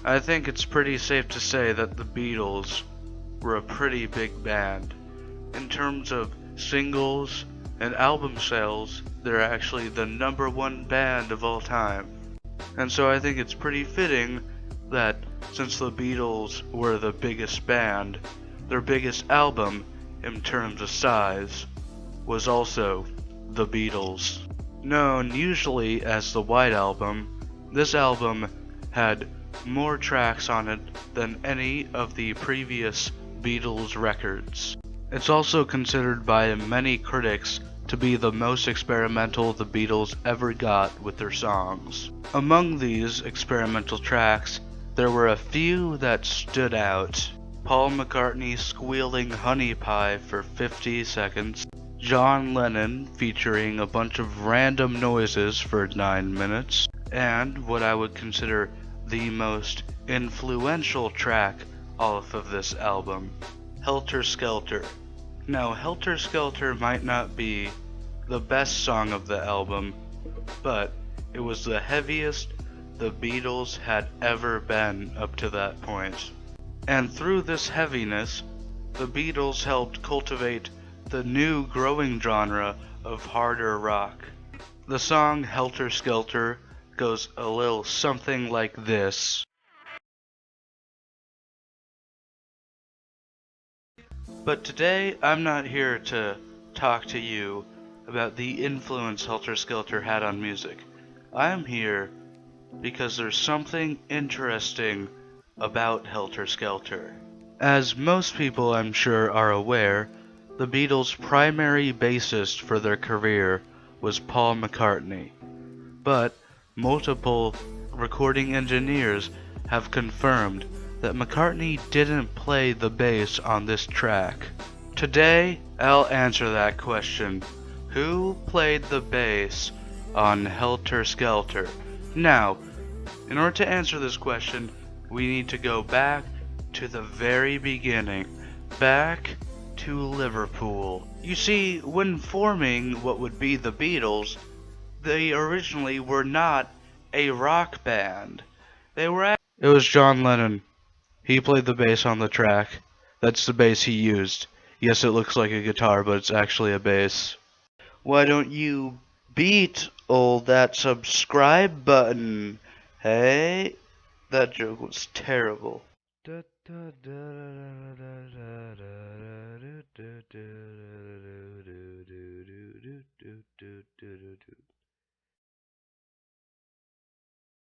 I think it's pretty safe to say that the Beatles were a pretty big band. In terms of singles and album sales, they're actually the #1 band of all time. And so I think it's pretty fitting that since the Beatles were the biggest band, their biggest album, in terms of size, was also The Beatles. Known usually as the White Album, this album had more tracks on it than any of the previous Beatles records. It's also considered by many critics to be the most experimental the Beatles ever got with their songs. Among these experimental tracks, there were a few that stood out. Paul McCartney squealing Honey Pie for 50 seconds, John Lennon featuring a bunch of random noises for 9 minutes, and what I would consider the most influential track off of this album, Helter Skelter. Now, Helter Skelter might not be the best song of the album, but it was the heaviest the Beatles had ever been up to that point. And through this heaviness, the Beatles helped cultivate the new growing genre of harder rock. The song Helter Skelter goes a little something like this. But today, I'm not here to talk to you about the influence Helter Skelter had on music. I am here because there's something interesting about Helter Skelter. As most people I'm sure are aware, the Beatles' primary bassist for their career was Paul McCartney, but multiple recording engineers have confirmed that McCartney didn't play the bass on this track. Today, I'll answer that question. Who played the bass on Helter Skelter? Now, in order to answer this question, we need to go back to the very beginning, back to Liverpool. You see, when forming what would be the Beatles, they originally were not a rock band. It was John Lennon. He played the bass on the track. That's the bass he used. Yes, it looks like a guitar, but it's actually a bass. Why don't you beat that subscribe button? Hey? That joke was terrible.